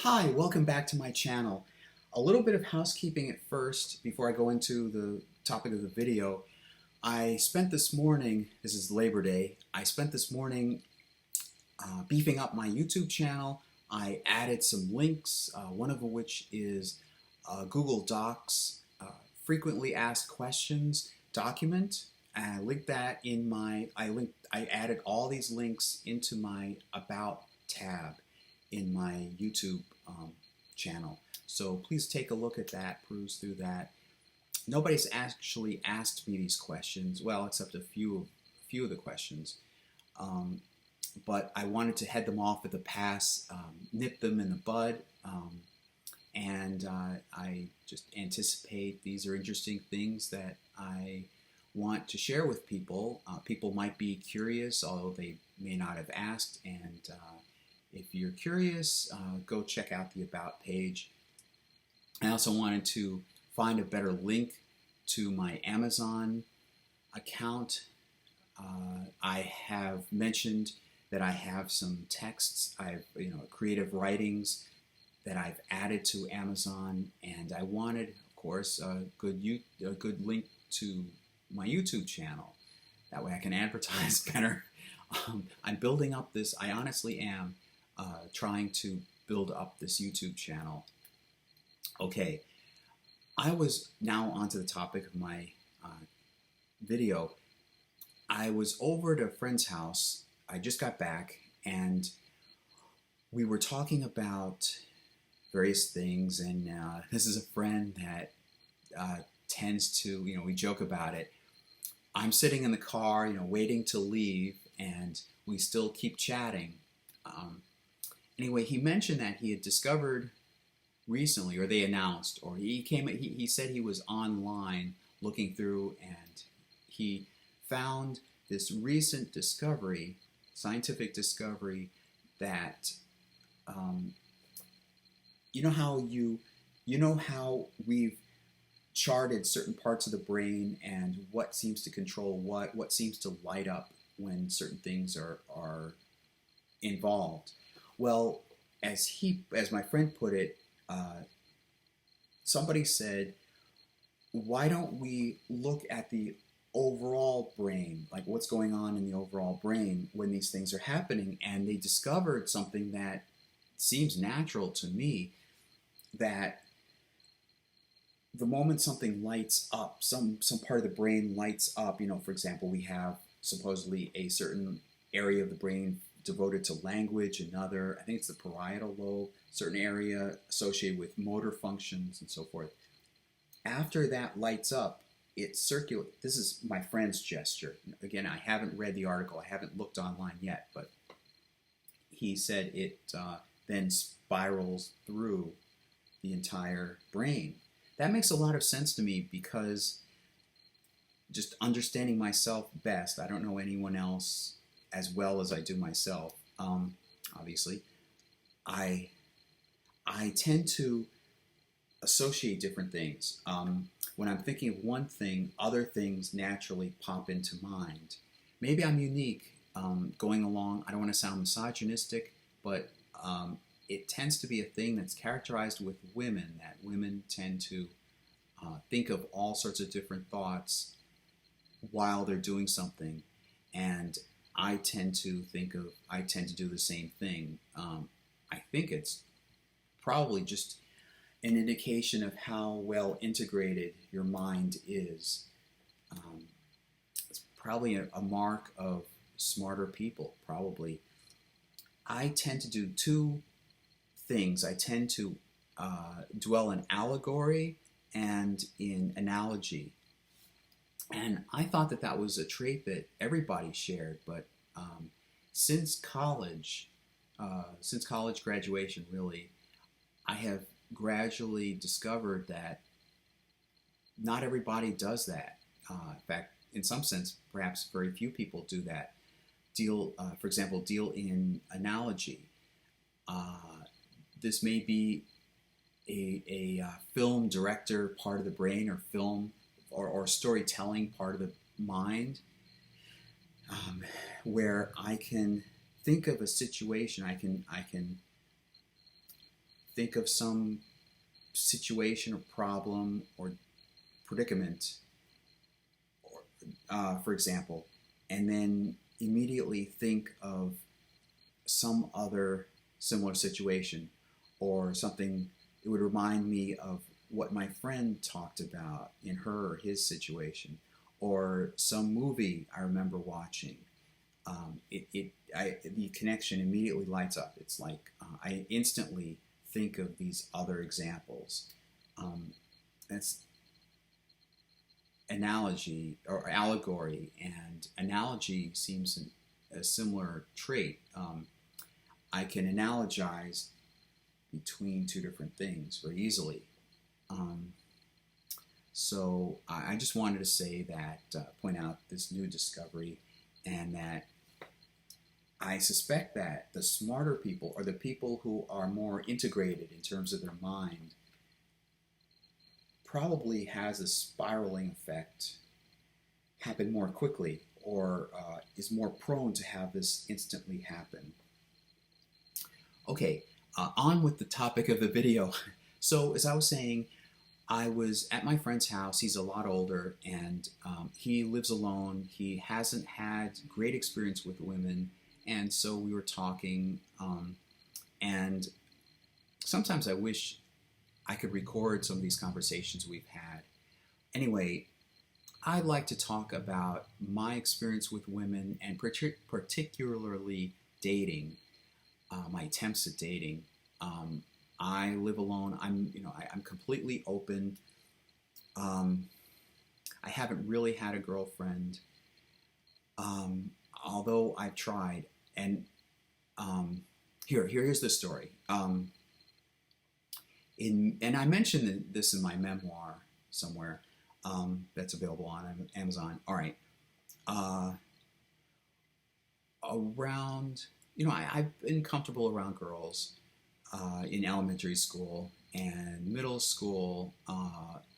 Hi, welcome back to my channel. A little bit of housekeeping at first before I go into the topic of the video. I spent this morning, this is Labor Day, I spent this morning beefing up my YouTube channel. I added some links, one of which is Google Docs frequently asked questions document. And I linked that in I added all these links into my About tab in my YouTube channel. So please take a look at that, peruse through that. Nobody's actually asked me these questions, well, except a few of the questions. But I wanted to head them off at the pass, nip them in the bud, and I just anticipate these are interesting things that I want to share with people. People might be curious, although they may not have asked, and if you're curious, go check out the About page. I also wanted to find a better link to my Amazon account. I have mentioned that I have some texts, creative writings that I've added to Amazon, and I wanted, of course, a good link to my YouTube channel. That way I can advertise better. I'm building up this, I honestly am trying to build up this YouTube channel. Okay, I was now onto the topic of my video. I was over at a friend's house. I just got back, and we were talking about various things, and this is a friend that tends to, we joke about it. I'm sitting in the car, waiting to leave, and we still keep chatting. Anyway, he mentioned that he had discovered recently, or they announced, or he said he was online looking through, and he found this recent discovery, scientific discovery, that you know how we've charted certain parts of the brain and what seems to control what seems to light up when certain things are involved. Well, as my friend put it, somebody said, why don't we look at the overall brain, like what's going on in the overall brain when these things are happening? And they discovered something that seems natural to me, that the moment something lights up, some part of the brain lights up, for example, we have supposedly a certain area of the brain devoted to language, another, I think it's the parietal lobe, certain area associated with motor functions and so forth. After that lights up, it circulates. This is my friend's gesture. Again, I haven't read the article, I haven't looked online yet, but he said it then spirals through the entire brain. That makes a lot of sense to me, because just understanding myself best, I don't know anyone else as well as I do myself, obviously, I tend to associate different things. When I'm thinking of one thing, other things naturally pop into mind. Maybe I'm unique going along. I don't want to sound misogynistic, but it tends to be a thing that's characterized with women, that women tend to think of all sorts of different thoughts while they're doing something, and I tend to do the same thing. I think it's probably just an indication of how well integrated your mind is. It's probably a mark of smarter people, probably. I tend to do two things. I tend to dwell in allegory and in analogy. And I thought that was a trait that everybody shared, but since college graduation, really, I have gradually discovered that not everybody does that. In fact, in some sense, perhaps very few people do that. For example, deal in analogy. This may be a film director part of the brain, or film or storytelling part of the mind, where I can think of a situation, I can think of some situation or problem or predicament, or, for example, and then immediately think of some other similar situation or something. It would remind me of what my friend talked about in her or his situation, or some movie I remember watching. The connection immediately lights up. It's like I instantly think of these other examples. That's analogy or allegory, and analogy seems a similar trait. I can analogize between two different things very easily. Um, so I just wanted to say that, point out this new discovery, and that I suspect that the smarter people, or the people who are more integrated in terms of their mind, probably has a spiraling effect happen more quickly, or is more prone to have this instantly happen. Okay, on with the topic of the video. So as I was saying, I was at my friend's house. He's a lot older, and he lives alone. He hasn't had great experience with women, and so we were talking, and sometimes I wish I could record some of these conversations we've had. Anyway, I'd like to talk about my experience with women, and particularly dating, my attempts at dating. I live alone. I'm completely open. I haven't really had a girlfriend, although I've tried. And here's the story. And I mentioned this in my memoir somewhere, that's available on Amazon. All right. I've been comfortable around girls in elementary school and middle school.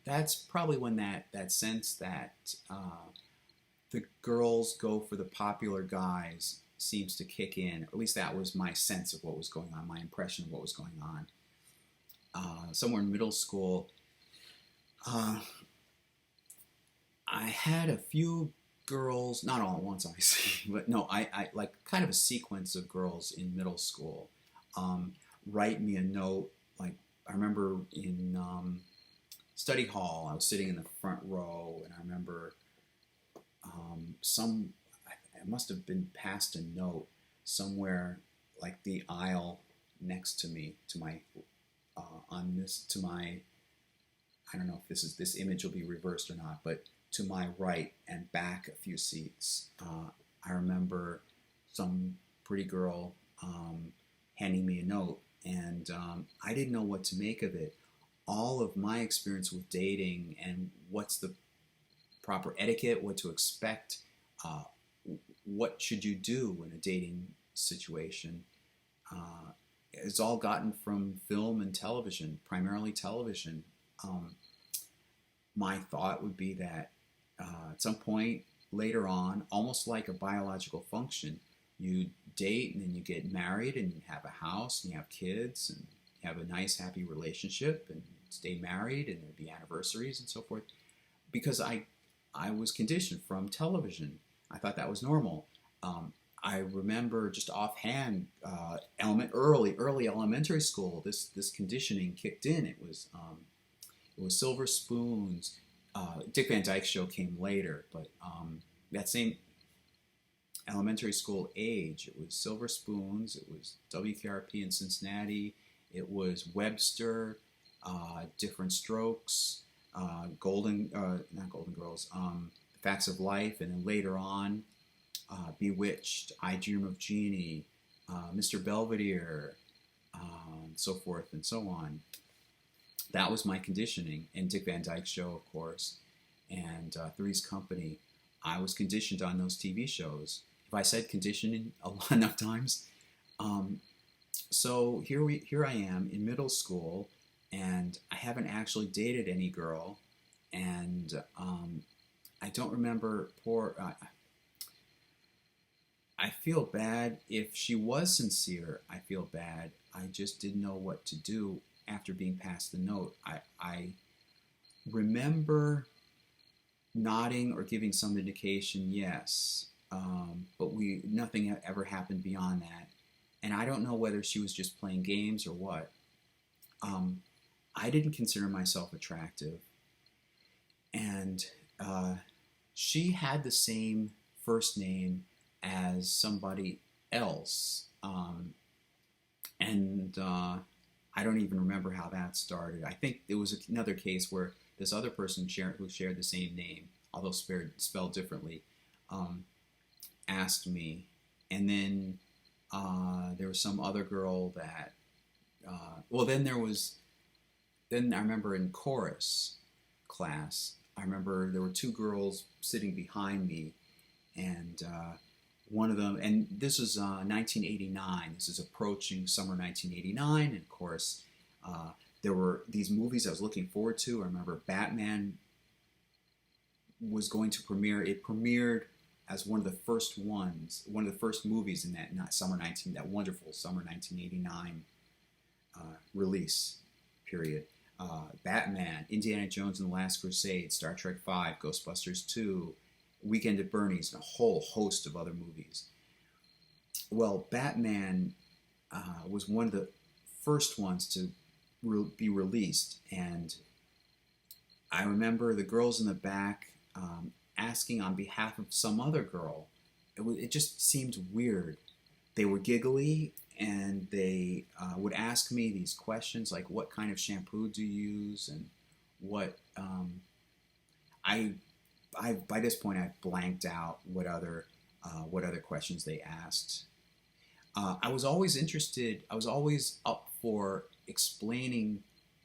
That's probably when that sense that the girls go for the popular guys seems to kick in. At least that was my sense of what was going on, my impression of what was going on. Somewhere in middle school, I had a few girls, not all at once, obviously, but no, I like kind of a sequence of girls in middle school write me a note. Like, I remember in study hall, I was sitting in the front row, and I remember I must have been passed a note somewhere, like the aisle next to me, to my I don't know if this image will be reversed or not, but to my right and back a few seats. I remember some pretty girl handing me a note, and I didn't know what to make of it. All of my experience with dating and what's the proper etiquette, what to expect, what should you do in a dating situation, it's all gotten from film and television, primarily television. My thought would be that at some point later on, almost like a biological function, you date and then you get married and you have a house and you have kids and you have a nice, happy relationship and stay married, and there'd be anniversaries and so forth. Because I was conditioned from television. I thought that was normal. I remember just offhand, early elementary school, this conditioning kicked in. It was Silver Spoons. Dick Van Dyke Show came later, but that same elementary school age, it was Silver Spoons, it was WKRP in Cincinnati, it was Webster, Different Strokes, not Golden Girls, Facts of Life, and then later on, Bewitched, I Dream of Jeannie, Mr. Belvedere, so forth and so on. That was my conditioning. And Dick Van Dyke Show, of course, and Three's Company. I was conditioned on those TV shows. If I said conditioning enough times. So here I am in middle school, and I haven't actually dated any girl, and I don't remember I feel bad. If she was sincere, I feel bad. I just didn't know what to do. after being passed the note, I remember nodding or giving some indication, yes, but nothing ever happened beyond that. And I don't know whether she was just playing games or what. I didn't consider myself attractive, and she had the same first name as somebody else, and I don't even remember how that started. I think it was another case where this other person who shared the same name, although spelled differently, asked me, and then there was some other girl that. Then I remember in chorus class, I remember there were two girls sitting behind me, and one of them, and this was 1989. This is approaching summer 1989, and of course, there were these movies I was looking forward to. I remember Batman was going to premiere. It premiered as one of the first movies in that that wonderful summer 1989 release period. Batman, Indiana Jones and the Last Crusade, Star Trek V, Ghostbusters 2, Weekend at Bernie's, and a whole host of other movies. Well, Batman was one of the first ones to be released, and I remember the girls in the back asking on behalf of some other girl. It just seemed weird. They were giggly, and they would ask me these questions like, what kind of shampoo do you use, and what by this point I blanked out what other questions they asked. I was always interested. I was always up for explaining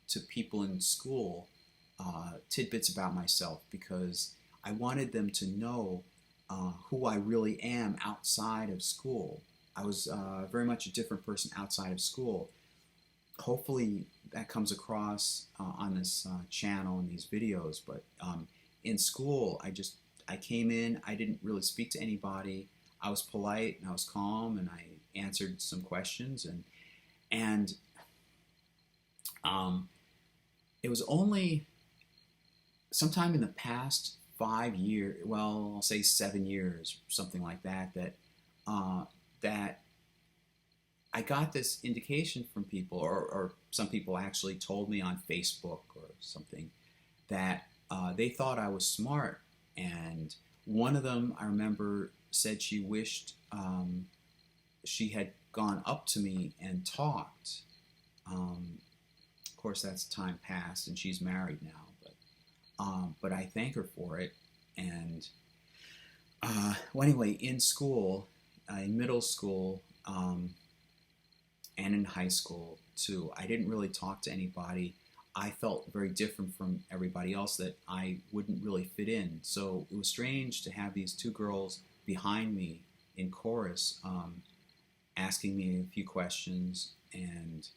to people in school tidbits about myself, because I wanted them to know who I really am outside of school. I was very much a different person outside of school. Hopefully that comes across on this channel and these videos, but in school I came in, I didn't really speak to anybody. I was polite and I was calm, and I answered some questions, and it was only sometime in the past 5 years, well, I'll say 7 years, something like that, that I got this indication from people, or some people actually told me on Facebook or something, that they thought I was smart. And one of them, I remember, said she wished she had gone up to me and talked. Of course, that's time passed, and she's married now. But I thank her for it. And well, anyway, in school, in middle school, and in high school too, I didn't really talk to anybody. I felt very different from everybody else, that I wouldn't really fit in. So it was strange to have these two girls behind me in chorus asking me a few questions, and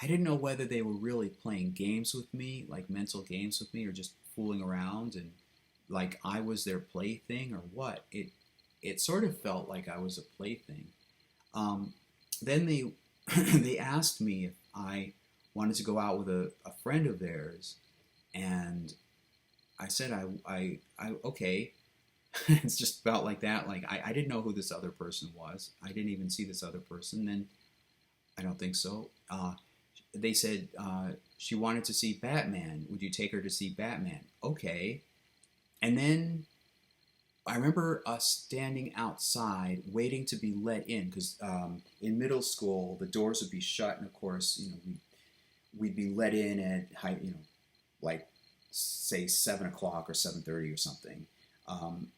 I didn't know whether they were really playing games with me, like mental games with me, or just fooling around and like I was their plaything or what. It sort of felt like I was a plaything. Then they asked me if I wanted to go out with a friend of theirs, and I said I okay. It's just about like that. Like I didn't know who this other person was. I didn't even see this other person. And I don't think so. They said she wanted to see Batman. Would you take her to see Batman? Okay. And then I remember us standing outside waiting to be let in, because in middle school the doors would be shut, and of course, we'd be let in at like say 7 o'clock or 7:30 or something.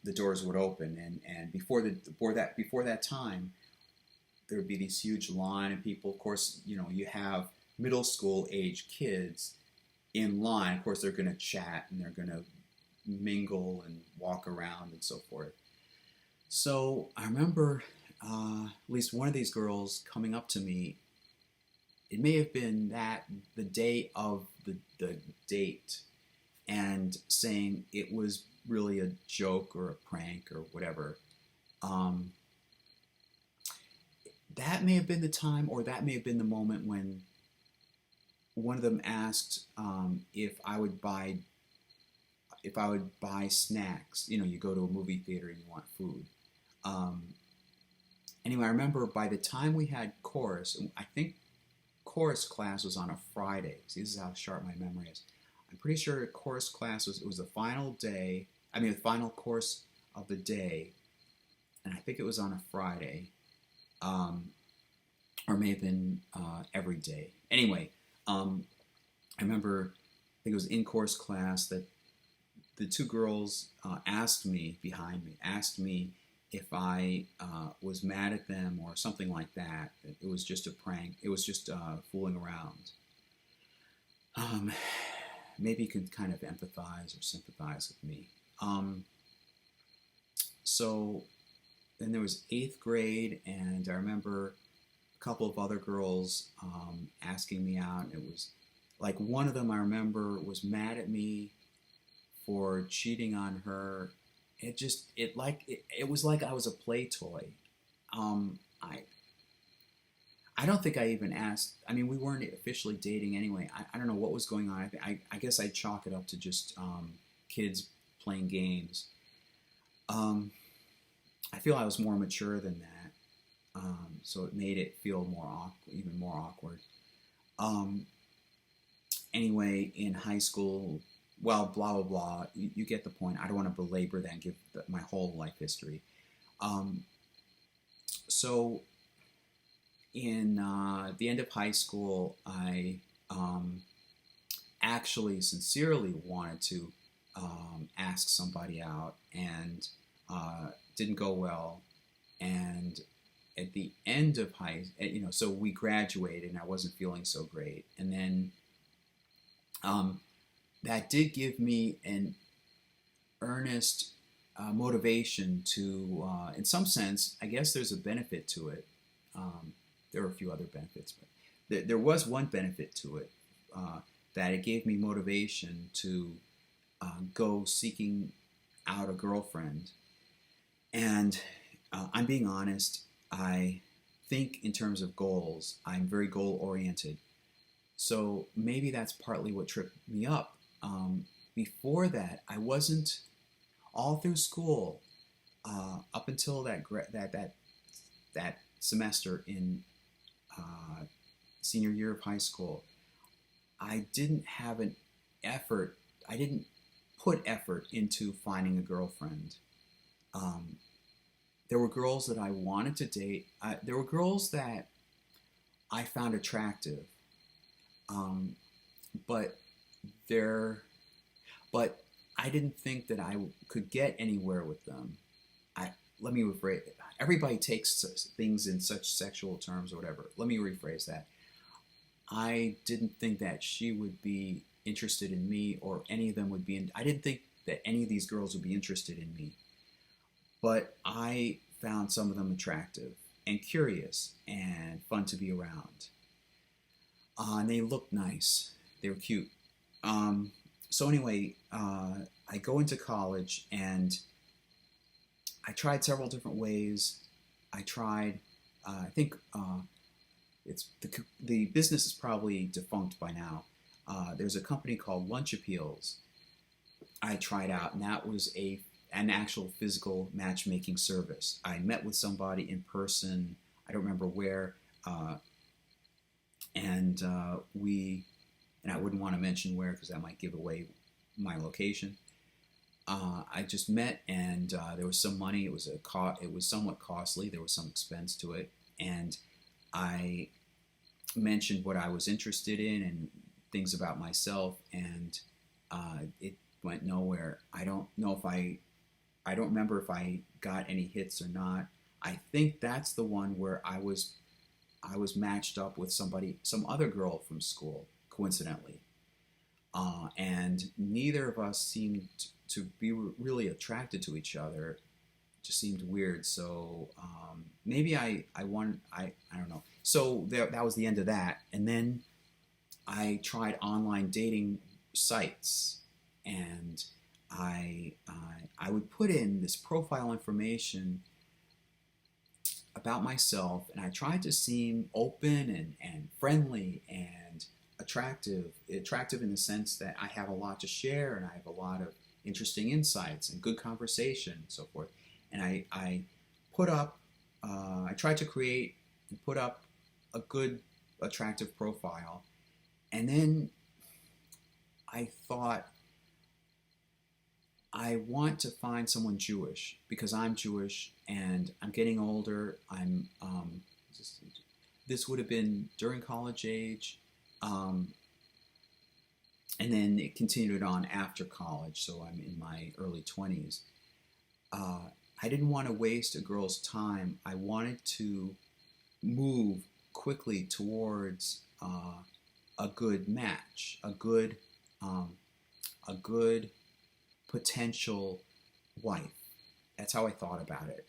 The doors would open, and before that time, there would be this huge line of people. Of course, you have middle school age kids in line. Of course, they're going to chat and they're going to mingle and walk around and so forth. So I remember at least one of these girls coming up to me. It may have been the day of the date, and saying it was really a joke or a prank or whatever. That may have been the time, or that may have been the moment when one of them asked if I would buy snacks. You know, you go to a movie theater and you want food. Um, anyway, I remember by the time we had chorus, I think chorus class was on a Friday. See, this is how sharp my memory is. I'm pretty sure chorus class was the final day. I mean, the final course of the day, and I think it was on a Friday, or may have been every day. Anyway, I remember I think it was in course class that the two girls asked me if I was mad at them or something like that. It was just a prank. It was just fooling around. Maybe you could kind of empathize or sympathize with me. So then there was 8th grade, and I remember a couple of other girls asking me out. And it was like one of them I remember was mad at me for cheating on her. It was like I was a play toy. I don't think I even asked. I mean, we weren't officially dating anyway. I don't know what was going on. I guess I'd chalk it up to just kids playing games. I feel I was more mature than that, so it made it feel even more awkward. Anyway, in high school, well, blah blah blah. You get the point. I don't want to belabor that and give my whole life history. So in the end of high school, I actually sincerely wanted to ask somebody out, and didn't go well. And at the end of so we graduated, and I wasn't feeling so great. And then that did give me an earnest motivation to, in some sense, I guess there's a benefit to it. There are a few other benefits, but there was one benefit to it, that it gave me motivation to go seeking out a girlfriend. And I'm being honest, I think in terms of goals. I'm very goal oriented. So maybe that's partly what tripped me up. Before that, I wasn't, all through school, up until that semester in senior year of high school, I didn't have an effort. I didn't put effort into finding a girlfriend. There were girls that I wanted to date. There were girls that I found attractive, but I didn't think that I could get anywhere with them. Let me rephrase. Everybody takes things in such sexual terms or whatever. Let me rephrase that. I didn't think that she would be interested in me, or any of them would be. I didn't think that any of these girls would be interested in me. But I found some of them attractive and curious and fun to be around. And they looked nice. They were cute. So anyway, I go into college, and I tried several different ways. I tried, I think it's the business is probably defunct by now. There's a company called Lunch Appeals I tried out, and that was an actual physical matchmaking service. I met with somebody in person. I don't remember where, and I wouldn't want to mention where because that might give away my location. I just met, and there was some money. It was somewhat costly. There was some expense to it, and I mentioned what I was interested in and things about myself, and it went nowhere. I don't remember if I got any hits or not. I think that's the one where I was matched up with some other girl from school, coincidentally, and neither of us seemed to be really attracted to each other. It just seemed weird. So maybe I don't know. So that was the end of that. And then I tried online dating sites, and I would put in this profile information about myself, and I tried to seem open and friendly and attractive in the sense that I have a lot to share and I have a lot of interesting insights and good conversation and so forth. And I put up, I tried to create and put up a good, attractive profile. And then I thought, I want to find someone Jewish because I'm Jewish and I'm getting older. This would have been during college age, and then it continued on after college. So I'm in my early 20s. I didn't want to waste a girl's time. I wanted to move quickly towards a good match, a good potential wife. That's how I thought about it,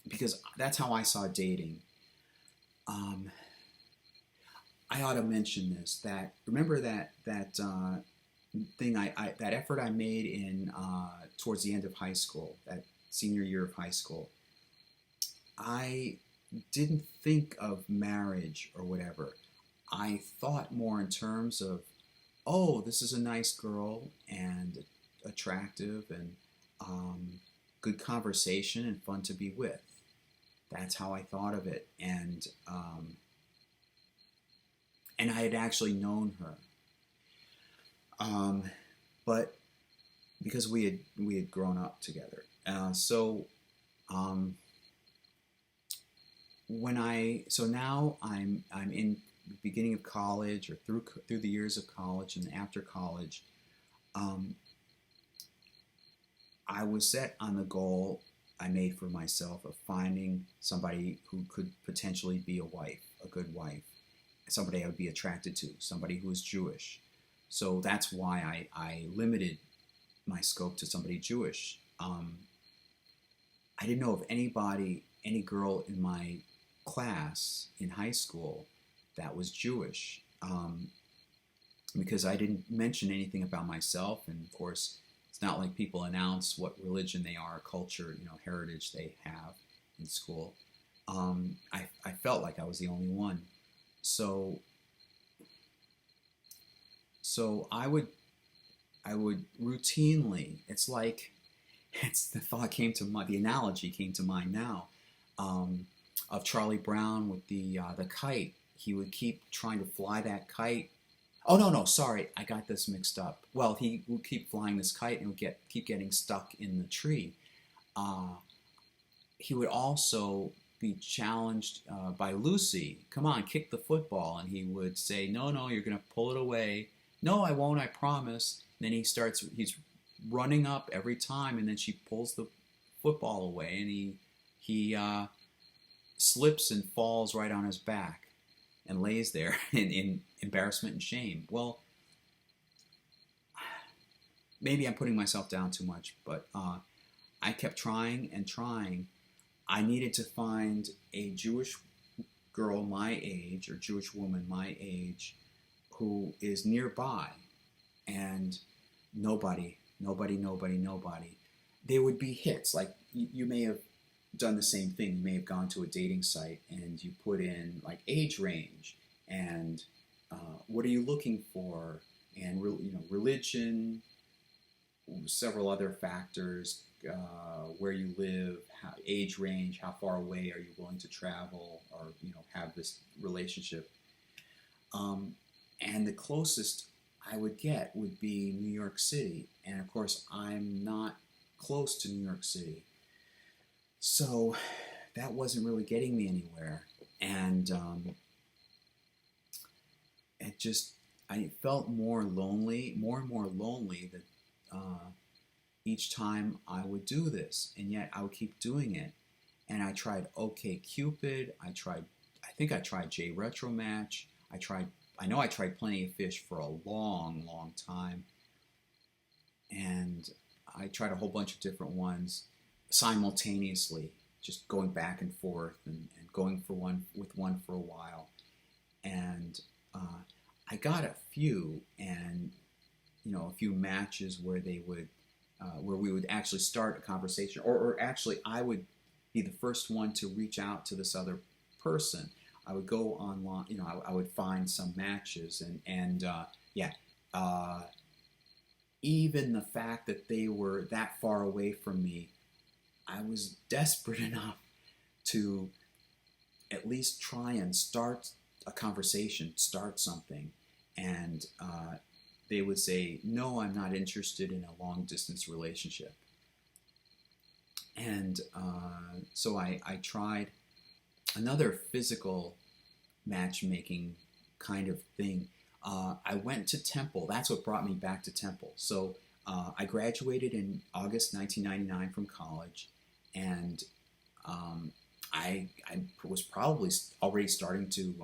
because that's how I saw dating. I ought to mention this. That remember that thing that effort I made in towards the end of high school, that senior year of high school. I didn't think of marriage or whatever. I thought more in terms of, oh, this is a nice girl and attractive and good conversation and fun to be with. That's how I thought of it, and I had actually known her, but because we had grown up together. Now I'm in the beginning of college, or through the years of college and after college. I was set on the goal I made for myself of finding somebody who could potentially be a wife, a good wife, somebody I would be attracted to, somebody who was Jewish. So that's why I limited my scope to somebody Jewish. I didn't know of any girl in my class in high school that was Jewish, because I didn't mention anything about myself, and of course, it's not like people announce what religion they are, culture, heritage they have in school. I felt like I was the only one. So I would routinely, the thought came to mind, the analogy came to mind now, of Charlie Brown with the kite. He would keep trying to fly that kite. Oh, no, sorry, I got this mixed up. Well, he would keep flying this kite and would keep getting stuck in the tree. He would also be challenged by Lucy. Come on, kick the football. And he would say, no, you're going to pull it away. No, I won't, I promise. And then he's running up every time, and then she pulls the football away, and he slips and falls right on his back and lays there in embarrassment and shame. Well, maybe I'm putting myself down too much, but I kept trying and trying. I needed to find a Jewish girl my age, or Jewish woman my age, who is nearby, and nobody. They would be hits. Like, you may have done the same thing. You may have gone to a dating site and you put in like age range and what are you looking for, and religion, several other factors, where you live, age range, how far away are you willing to travel, or have this relationship. And the closest I would get would be New York City, and of course I'm not close to New York City. So that wasn't really getting me anywhere, and I felt more and more lonely that each time I would do this, and yet I would keep doing it. And I tried OkCupid, I think I tried JRetromatch, I know I tried Plenty of Fish for a long time, and I tried a whole bunch of different ones simultaneously, just going back and forth and going with one for a while. And I got a few, and a few matches where they would where we would actually start a conversation, or actually I would be the first one to reach out to this other person. I would go online. I would find some matches, yeah. Uh, Even the fact that they were that far away from me, I was desperate enough to at least try and start a conversation, start something, and they would say, "No, I'm not interested in a long distance relationship." And so I tried another physical matchmaking kind of thing. I went to Temple. That's what brought me back to Temple. So I graduated in August 1999 from college, and I was probably already starting to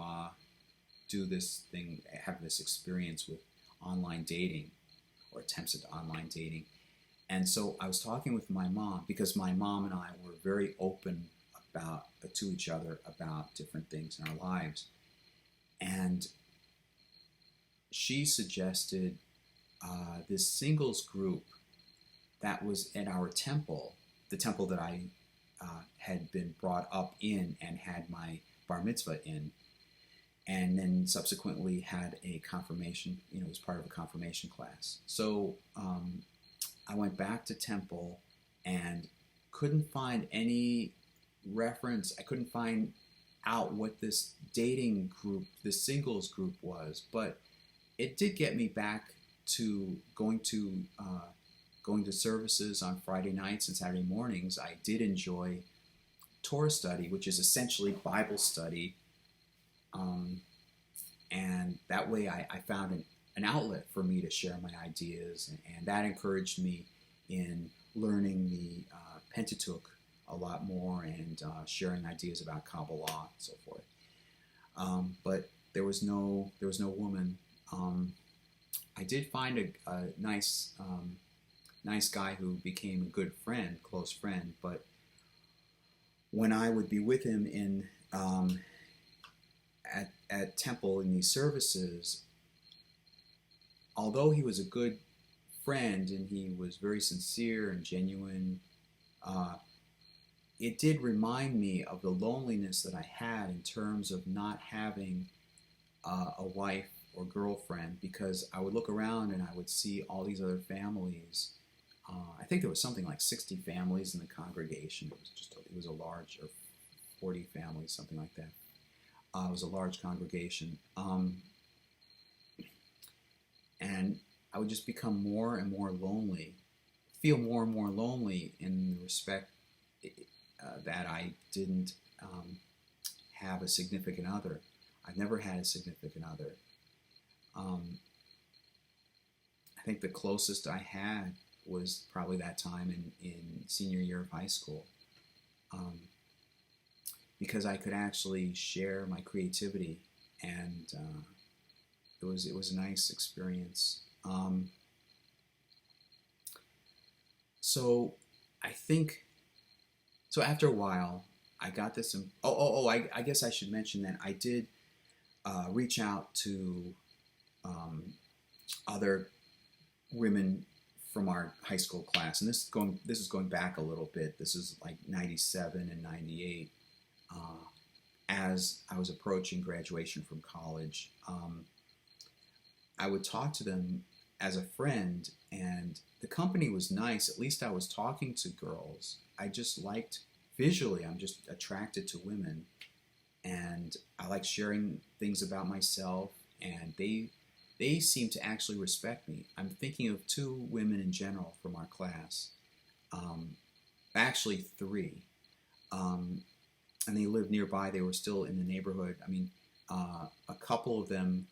do this thing, have this experience with online dating or attempts at online dating. And so I was talking with my mom because my mom and I were very open about to each other about different things in our lives. And she suggested this singles group that was at our temple, the temple that I had been brought up in and had my bar mitzvah in, and then subsequently had a confirmation, was part of a confirmation class. So I went back to temple and couldn't find any reference. I couldn't find out what this dating group, this singles group was, but it did get me back to going to services on Friday nights and Saturday mornings. I did enjoy Torah study, which is essentially Bible study, and that way I found an outlet for me to share my ideas, and that encouraged me in learning the Pentateuch a lot more, and sharing ideas about Kabbalah and so forth. But there was no woman. I did find a nice guy who became a good friend, close friend. But when I would be with him in at temple in these services, although he was a good friend and he was very sincere and genuine, it did remind me of the loneliness that I had in terms of not having a wife or girlfriend, because I would look around and I would see all these other families. I think there was something like 60 families in the congregation. It was a large, or 40 families, something like that. It was a large congregation. And I would just become more and more lonely, feel more and more lonely in the respect that I didn't have a significant other. I've never had a significant other. I think the closest I had was probably that time in senior year of high school, because I could actually share my creativity, and it was a nice experience. So I think, so after a while, I got this. I guess I should mention that I did reach out to other women from our high school class, and this is going back a little bit. This is like 97 and 98. As I was approaching graduation from college, I would talk to them as a friend, and the company was nice. At least I was talking to girls. I just liked, visually, I'm just attracted to women, and I like sharing things about myself, and they seem to actually respect me. I'm thinking of two women in general from our class, actually three, and they lived nearby. They were still in the neighborhood. I mean, a couple of them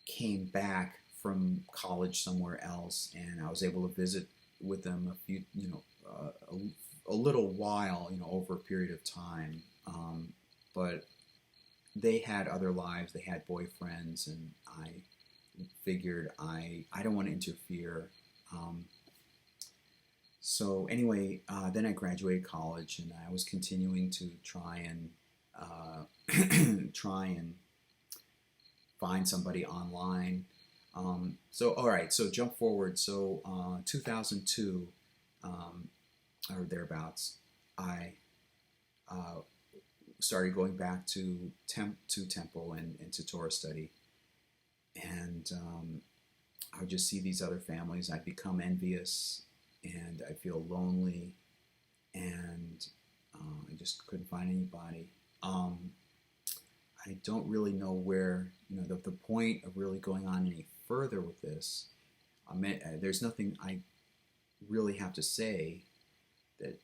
came back from college somewhere else, and I was able to visit with them a little while, over a period of time. But they had other lives. They had boyfriends, and I figured I don't want to interfere. So anyway, then I graduated college, and I was continuing to try and find somebody online. So all right, so jump forward. So 2002 or thereabouts, I started going back to temple and to Torah study, and I would just see these other families. I'd become envious, and I feel lonely, and I just couldn't find anybody. I don't really know where, the point of really going on any further with this. There's nothing I really have to say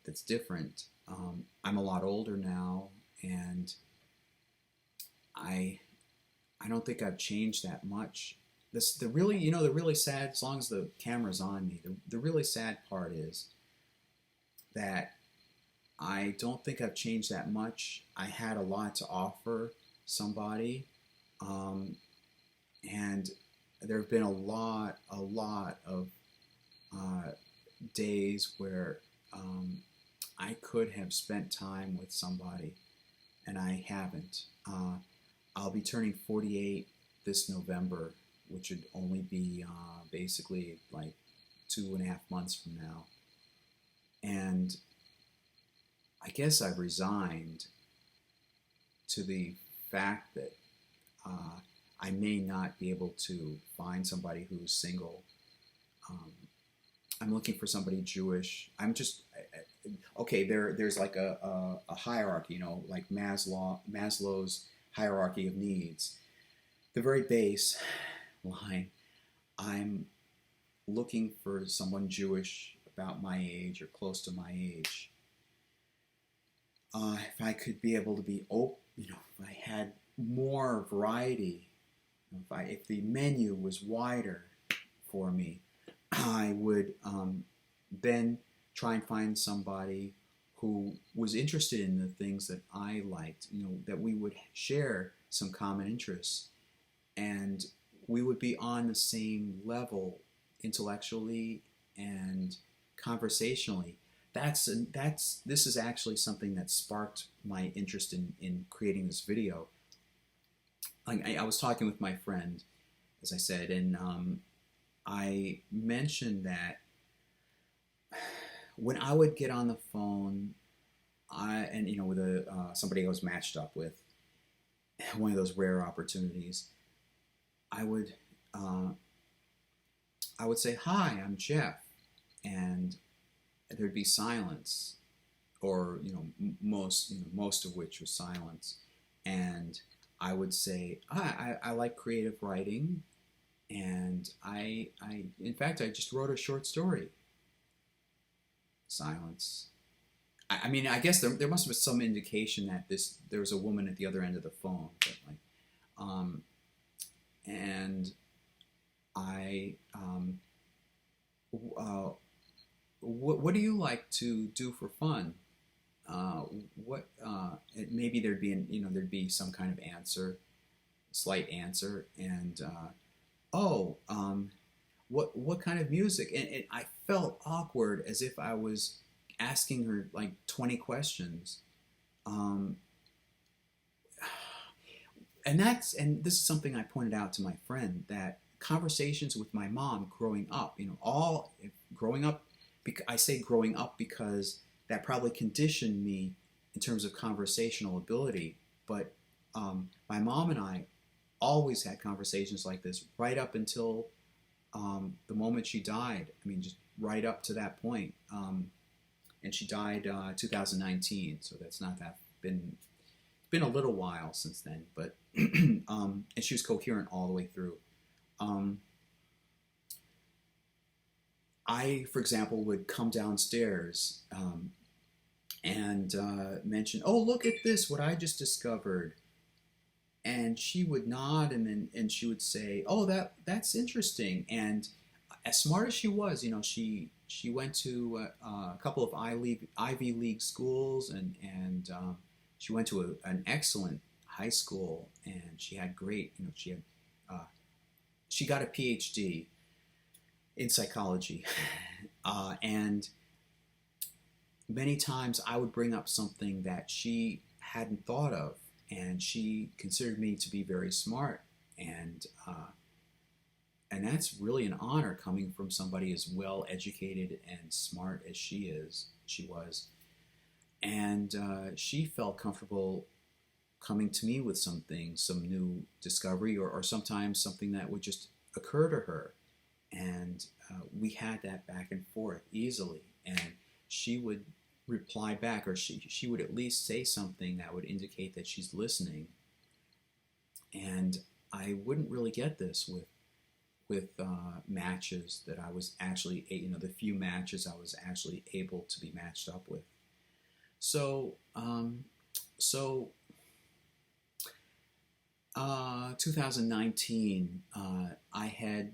that's different. I'm a lot older now, and I don't think I've changed that much. The really sad, as long as the camera's on me, the really sad part is that I don't think I've changed that much. I had a lot to offer somebody, and there have been a lot of days where I could have spent time with somebody, and I haven't. I'll be turning 48 this November, which would only be basically like 2.5 months from now. And I guess I've resigned to the fact that I may not be able to find somebody who's single. I'm looking for somebody Jewish. Okay. There's like a hierarchy, like Maslow's hierarchy of needs. The very base line, I'm looking for someone Jewish about my age or close to my age. If I could be able to be open, if I had more variety, if the menu was wider for me, I would then try and find somebody who was interested in the things that I liked, that we would share some common interests, and we would be on the same level intellectually and conversationally. This is actually something that sparked my interest in creating this video. I was talking with my friend, as I said, and I mentioned that when I would get on the phone, with somebody I was matched up with, one of those rare opportunities, I would say, "Hi, I'm Jeff," and there'd be silence, or most of which was silence, and I would say, I like creative writing, and in fact I just wrote a short story. Silence. I guess there must have been some indication that there was a woman at the other end of the phone, but and I what do you like to do for fun? Maybe there'd be some kind of answer, slight answer, and what kind of music? And I felt awkward, as if I was asking her like 20 questions. And this is something I pointed out to my friend, that conversations with my mom growing up, growing up, I say growing up because that probably conditioned me in terms of conversational ability. But my mom and I always had conversations like this right up until the moment she died. Just right up to that point. And she died 2019, so that's not that been a little while since then. But and she was coherent all the way through. I, for example, would come downstairs and mention, "Oh, look at this! What I just discovered." And she would nod, and she would say, "Oh, that's interesting." And as smart as she was, she went to a couple of Ivy League schools, and she went to an excellent high school, and she had great, she got a PhD in psychology, and many times I would bring up something that she hadn't thought of, and she considered me to be very smart, and that's really an honor, coming from somebody as well educated and smart as she was, and she felt comfortable coming to me with something, some new discovery, or sometimes something that would just occur to her. And we had that back and forth easily. And she would reply back, or she would at least say something that would indicate that she's listening. And I wouldn't really get this with matches that I was actually, the few matches I was actually able to be matched up with. So, 2019, I had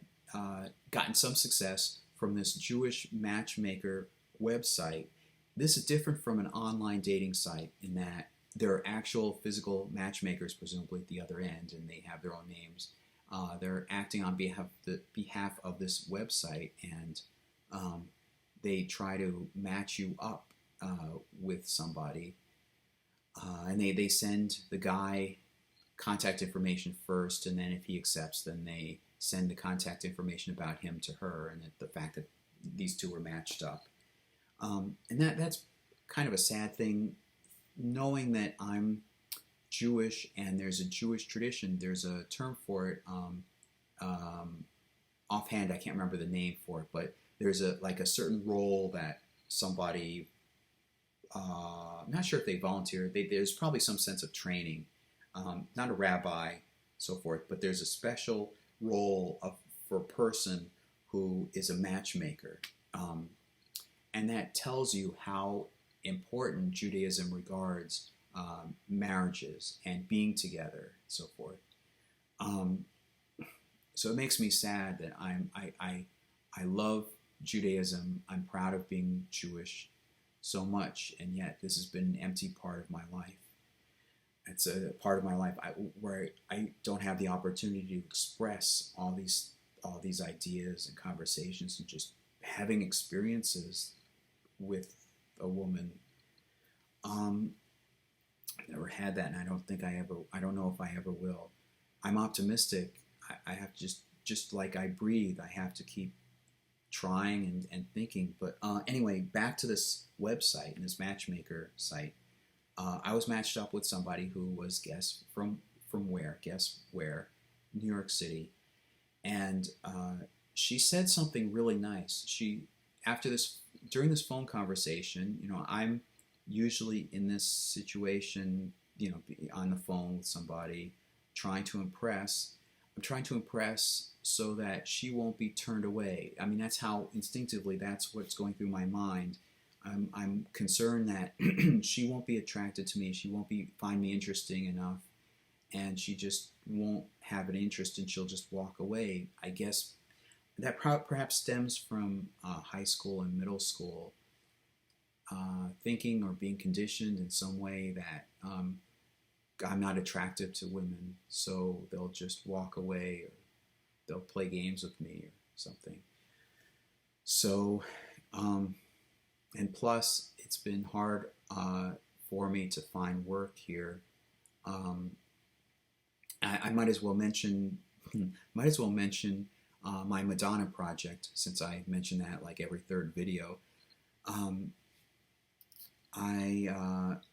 gotten some success from this Jewish matchmaker website. This is different from an online dating site in that there are actual physical matchmakers, presumably at the other end, and they have their own names. They're acting on behalf of this website, and they try to match you up with somebody. And they send the guy contact information first, and then if he accepts, then they send the contact information about him to her, and the fact that these two were matched up. And that's kind of a sad thing, knowing that I'm Jewish and there's a Jewish tradition. There's a term for it. Offhand, I can't remember the name for it, but there's a certain role that somebody, I'm not sure if they volunteer. There's probably some sense of training. Not a rabbi, so forth, but there's a special role for a person who is a matchmaker. And that tells you how important Judaism regards marriages and being together, and so forth. So it makes me sad that I love Judaism. I'm proud of being Jewish so much, and yet this has been an empty part of my life. It's a part of my life where I don't have the opportunity to express all these ideas and conversations and just having experiences with a woman. I've never had that, and I don't know if I ever will. I'm optimistic. I have just like I breathe, I have to keep trying and thinking. But anyway, back to this website and this matchmaker site. I was matched up with somebody who was guess where, New York City, and she said something really nice. During this phone conversation, I'm usually in this situation, on the phone with somebody, trying to impress. I'm trying to impress so that she won't be turned away. I mean, that's how instinctively, that's what's going through my mind. I'm concerned that she won't be attracted to me. She won't find me interesting enough, and she just won't have an interest, and she'll just walk away. I guess that perhaps stems from high school and middle school, thinking or being conditioned in some way that I'm not attractive to women, so they'll just walk away, or they'll play games with me or something. So, and plus, it's been hard for me to find work here. I might as well mention my Madonna project, since I mention that like every third video.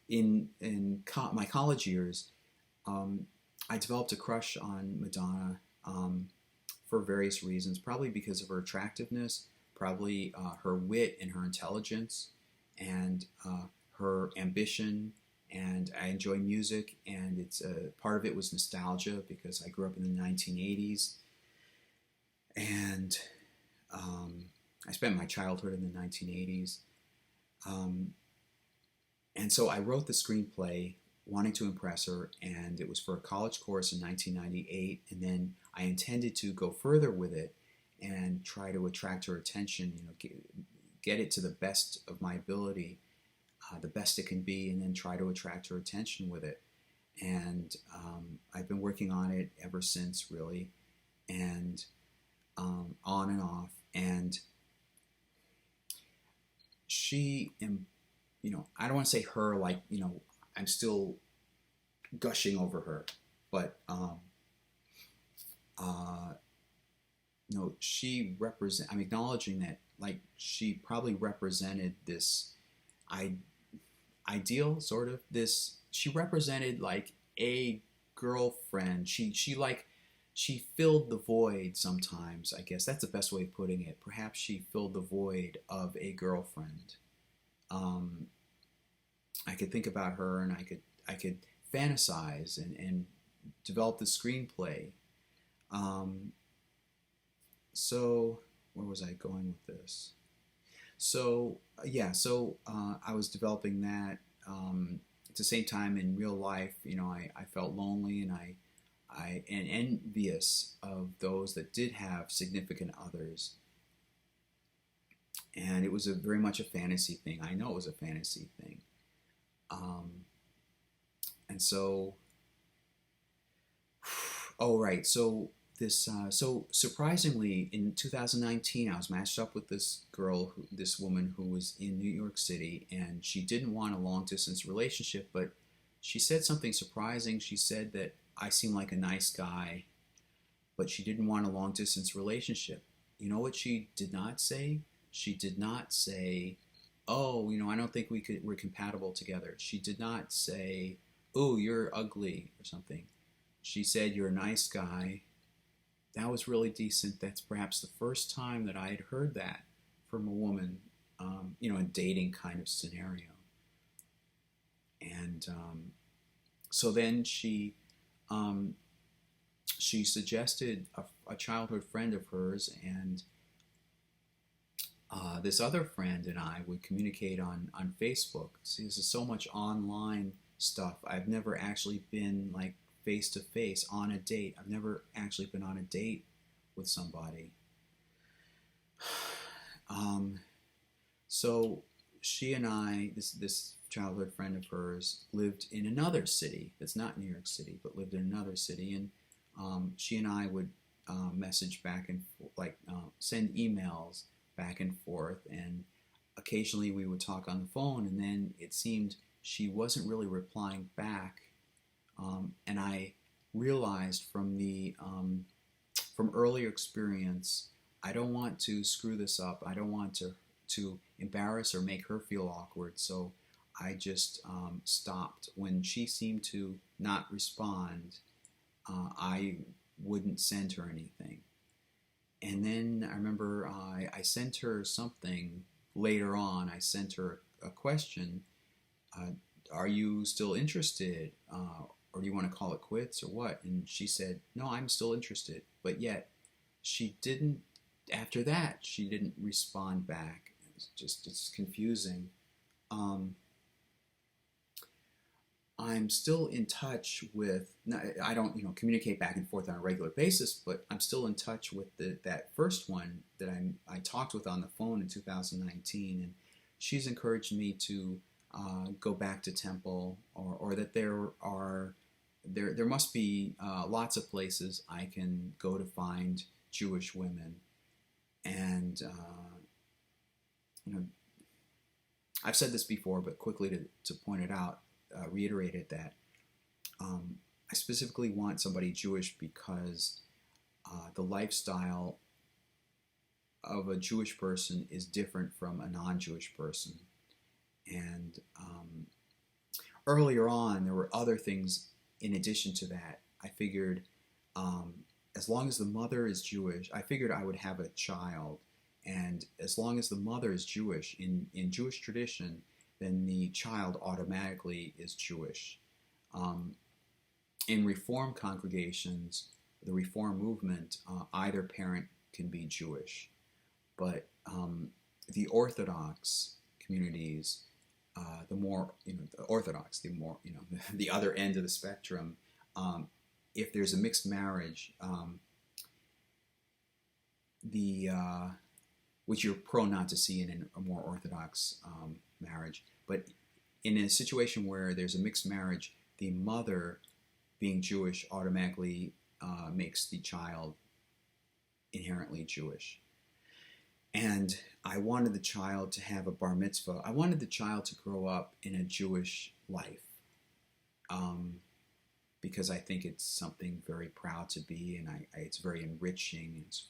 In my college years, I developed a crush on Madonna for various reasons. Probably because of her attractiveness, probably her wit and her intelligence, and her ambition. And I enjoy music, and it's part of it was nostalgia because I grew up in the 1980s, and I spent my childhood in the 1980s. And so I wrote the screenplay wanting to impress her, and it was for a college course in 1998, and then I intended to go further with it and try to attract her attention, get it to the best of my ability, the best it can be, and then try to attract her attention with it. And I've been working on it ever since, really, and on and off. And she, I don't want to say her like, I'm still gushing over her, but she I'm acknowledging that, like, she probably represented this ideal, sort of, she represented like a girlfriend. She filled the void sometimes, I guess. That's the best way of putting it. Perhaps she filled the void of a girlfriend. Um, I could think about her, and I could fantasize and develop the screenplay. Um, so where was I going with this? So yeah, so I was developing that. At the same time, in real life, I felt lonely, and I and envious of those that did have significant others, and it was very much a fantasy thing. I know it was a fantasy thing, um, and so oh right, so surprisingly, in 2019, I was matched up with this woman who was in New York City, and she didn't want a long distance relationship, but she said something surprising. She said that I seem like a nice guy, but she didn't want a long distance relationship. You know what she did not say? She did not say, "Oh, I don't think we're compatible together." She did not say, "Oh, you're ugly" or something. She said, "You're a nice guy." That was really decent. That's perhaps the first time that I had heard that from a woman, in a dating kind of scenario. And so then um, she suggested a childhood friend of hers, and this other friend and I would communicate on Facebook. See, this is so much online stuff. I've never actually been like face to face on a date. I've never actually been on a date with somebody. Um, so she and I, this childhood friend of hers, lived in another city that's not New York City, but lived in another city, and she and I would message back and send emails back and forth, and occasionally we would talk on the phone, and then it seemed she wasn't really replying back, and I realized from earlier experience, I don't want to screw this up. I don't want to embarrass or make her feel awkward. So I just stopped. When she seemed to not respond, I wouldn't send her anything. And then I remember I sent her something later on. I sent her a question. Uh, are you still interested? Or do you want to call it quits or what? And she said, no, I'm still interested. But yet, she didn't, after that, she didn't respond back. It's confusing. Um, I'm still in touch with, I don't, communicate back and forth on a regular basis, but I'm still in touch with that first one that I talked with on the phone in 2019. And she's encouraged me to go back to Temple, or that there must be lots of places I can go to find Jewish women. And you know, I've said this before, but quickly to point it out, reiterate it, that I specifically want somebody Jewish because the lifestyle of a Jewish person is different from a non-Jewish person. And earlier on, there were other things in addition to that. I figured um, as long as the mother is Jewish, I figured I would have a child. And as long as the mother is Jewish, in Jewish tradition, then the child automatically is Jewish. Um, in Reform congregations, the Reform movement, either parent can be Jewish. But the Orthodox communities, the more, the Orthodox, the more, the other end of the spectrum, if there's a mixed marriage, the which you're prone not to see in a more Orthodox marriage, but in a situation where there's a mixed marriage, the mother, being Jewish, automatically makes the child inherently Jewish. And I wanted the child to have a bar mitzvah. I wanted the child to grow up in a Jewish life, because I think it's something very proud to be, and it's very enriching. It's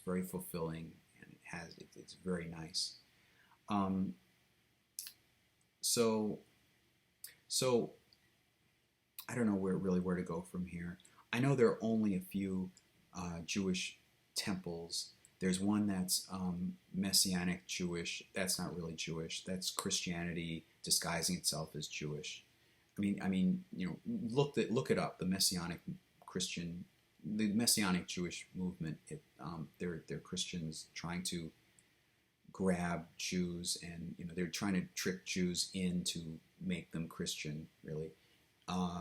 very fulfilling, and it's very nice. Um, so so I don't know where to go from here. I know there are only a few Jewish temples. There's one that's Messianic Jewish. That's not really Jewish. That's Christianity disguising itself as Jewish. You know, look it up. The Messianic Jewish movement. They're Christians trying to grab Jews, and you know they're trying to trick Jews in to make them Christian. Really,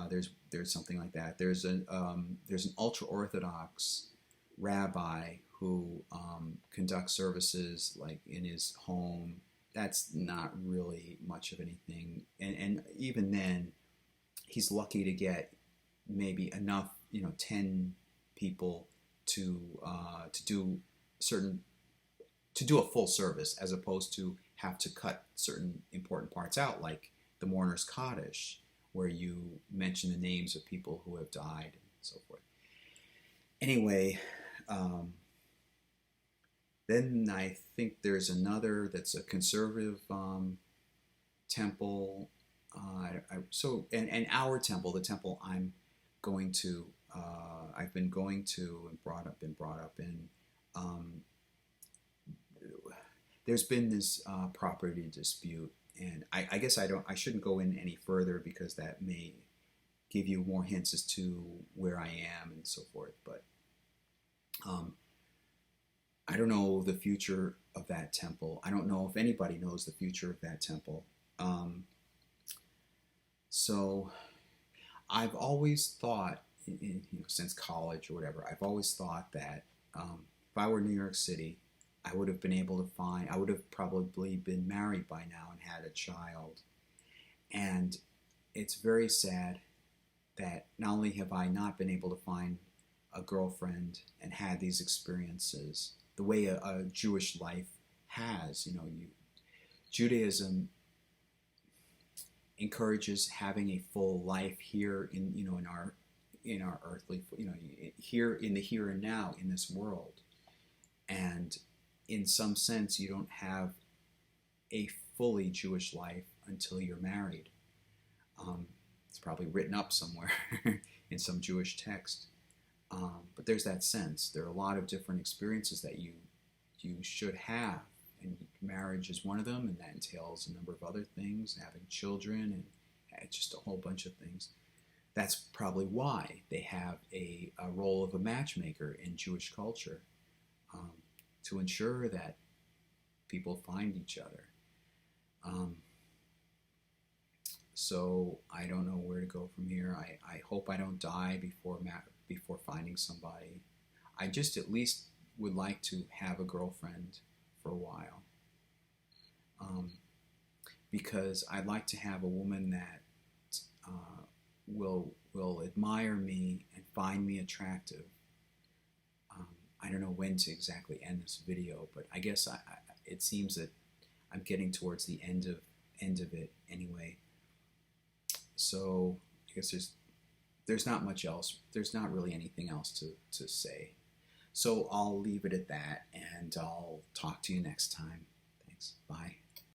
there's something like that. There's an ultra Orthodox rabbi who conducts services like in his home. That's not really much of anything, and even then, he's lucky to get maybe enough, 10 people to do a full service, as opposed to have to cut certain important parts out, like the mourner's Kaddish, where you mention the names of people who have died and so forth. Anyway, then I think there's another that's a conservative temple. And our temple, the temple I've been going to and been brought up in. There's been this property dispute, and I guess I shouldn't go in any further because that may give you more hints as to where I am and so forth. But I don't know the future of that temple. I don't know if anybody knows the future of that temple. So I've always thought, since college or whatever, I've always thought that if I were in New York City, I would have probably been married by now and had a child. And it's very sad that not only have I not been able to find a girlfriend and had these experiences the way a Jewish life has. Judaism encourages having a full life here in our earthly, here in the here and now in this world. And in some sense, you don't have a fully Jewish life until you're married. It's probably written up somewhere in some Jewish text. But there's that sense. There are a lot of different experiences that you should have. And marriage is one of them, and that entails a number of other things, having children, and just a whole bunch of things. That's probably why they have a role of a matchmaker in Jewish culture, to ensure that people find each other. So I don't know where to go from here. I hope I don't die before finding somebody. I just at least would like to have a girlfriend for a while, because I'd like to have a woman that will admire me and find me attractive. I don't know when to exactly end this video, but I guess it seems that I'm getting towards the end of it anyway. So I guess there's not much else. There's not really anything else to say. So I'll leave it at that, and I'll talk to you next time. Thanks. Bye.